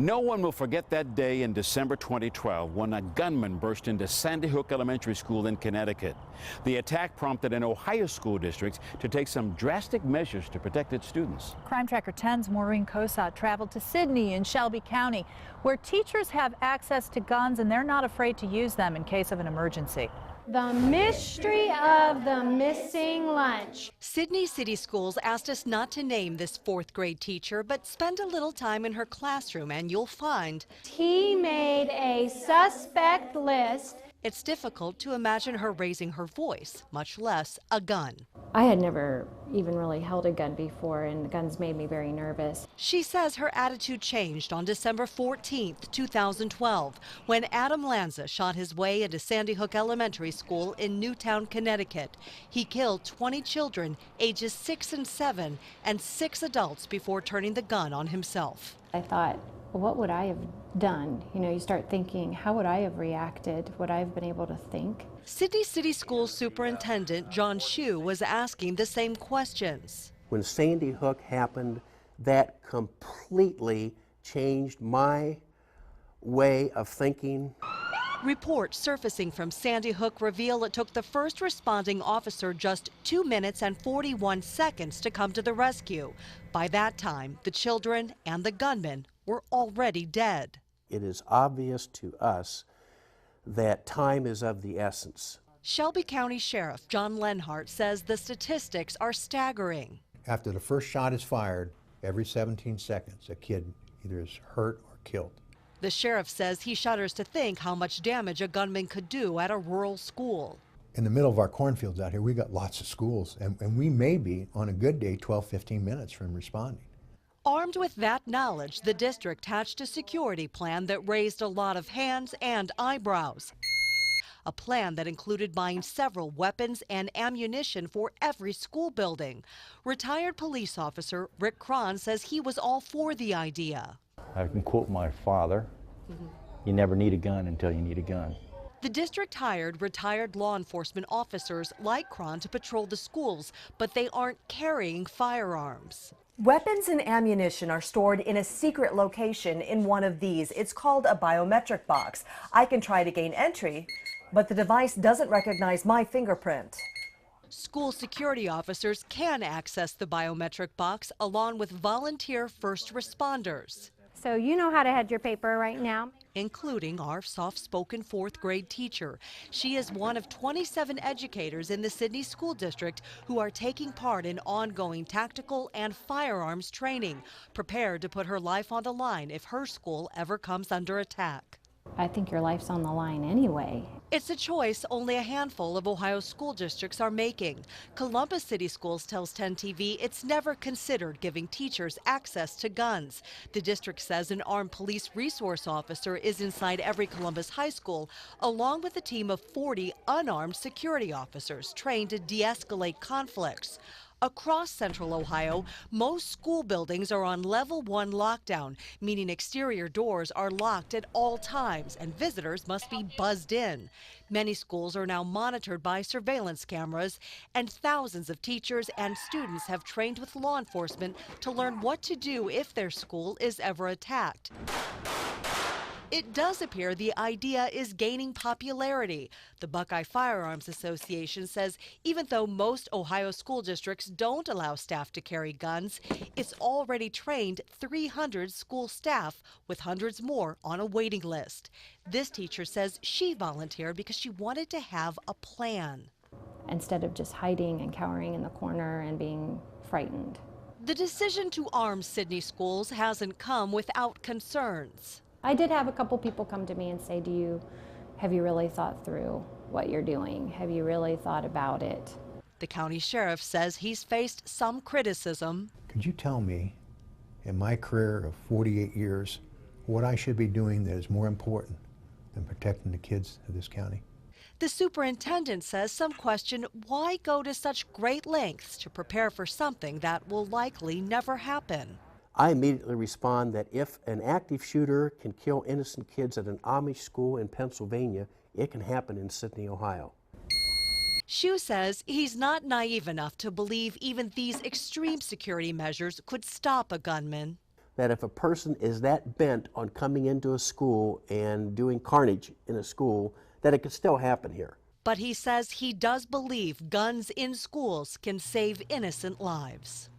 No one will forget that day in December 2012 when a gunman burst into Sandy Hook Elementary School in Connecticut. The attack prompted an Ohio school district to take some drastic measures to protect its students. Crime Tracker 10's Maureen Cosat traveled to Sidney in Shelby County, where teachers have access to guns and they're not afraid to use them in case of an emergency. The mystery of the missing lunch. Sidney City Schools asked us not to name this fourth grade teacher, but spend a little time in her classroom and you'll find He made a suspect list. it's difficult to imagine her raising her voice, much less a gun. I had never even really held a gun before, and guns made me very nervous. She says her attitude changed on December 14th, 2012, when Adam Lanza shot his way into Sandy Hook Elementary School in Newtown, Connecticut. He killed 20 children, ages 6 and 7, and 6 adults before turning the gun on himself. I thought, what would I have done? You know, you start thinking, how would I have reacted? Would I have been able to think? Sidney City Schools Superintendent John Shue was asking the same questions. When Sandy Hook happened, that completely changed my way of thinking. Reports surfacing from Sandy Hook reveal it took the first responding officer just 2 minutes and 41 seconds to come to the rescue. By that time, the children and the gunman were already dead. It is obvious to us that time is of the essence. Shelby County Sheriff John Lenhart says the statistics are staggering. After the first shot is fired, every 17 seconds, a kid either is hurt or killed. The sheriff says he shudders to think how much damage a gunman could do at a rural school. In the middle of our cornfields out here, we got lots of schools, and we may be, on a good day, 12, 15 minutes from responding. Armed with that knowledge, the district hatched a security plan that raised a lot of hands and eyebrows. A plan that included buying several weapons and ammunition for every school building. Retired police officer Rick Cron says he was all for the idea. I can quote my father, you never need a gun until you need a gun. The district hired retired law enforcement officers like Cron to patrol the schools, but they aren't carrying firearms. Weapons and ammunition are stored in a secret location in one of these. It's called a biometric box. I can try to gain entry, but the device doesn't recognize my fingerprint. School security officers can access the biometric box along with volunteer first responders. So you know how to head your paper right now. Including our soft-spoken fourth grade teacher. She is one of 27 educators in the Sidney School District who are taking part in ongoing tactical and firearms training, prepared to put her life on the line if her school ever comes under attack. I think your life's on the line anyway. It's a choice only a handful of Ohio school districts are making. Columbus City Schools tells 10 TV it's never considered giving teachers access to guns. The district says an armed police resource officer is inside every Columbus high school, along with a team of 40 unarmed security officers trained to de-escalate conflicts. Across central Ohio, most school buildings are on level 1 lockdown, meaning exterior doors are locked at all times and visitors must be buzzed in. Many schools are now monitored by surveillance cameras, and thousands of teachers and students have trained with law enforcement to learn what to do if their school is ever attacked. It does appear the idea is gaining popularity. The Buckeye Firearms Association says even though most Ohio school districts don't allow staff to carry guns, it's already trained 300 school staff with hundreds more on a waiting list. This teacher says she volunteered because she wanted to have a plan. Instead of just hiding and cowering in the corner and being frightened. The decision to arm Sidney schools hasn't come without concerns. I did have a couple people come to me and say, have you really thought through what you're doing? Have you really thought about it? The county sheriff says he's faced some criticism. Could you tell me, in my career of 48 years, what I should be doing that is more important than protecting the kids of this county? The superintendent says some question why go to such great lengths to prepare for something that will likely never happen. I immediately respond that if an active shooter can kill innocent kids at an Amish school in Pennsylvania, it can happen in Sidney, Ohio. Shue says he's not naive enough to believe even these extreme security measures could stop a gunman. that if a person is that bent on coming into a school and doing carnage in a school, that it could still happen here. But he says he does believe guns in schools can save innocent lives.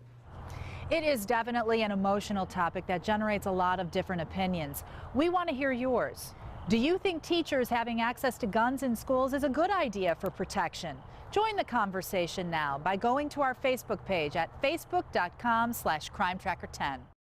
It is definitely an emotional topic that generates a lot of different opinions. We want to hear yours. Do you think teachers having access to guns in schools is a good idea for protection? Join the conversation now by going to our Facebook page at facebook.com/crimetracker10.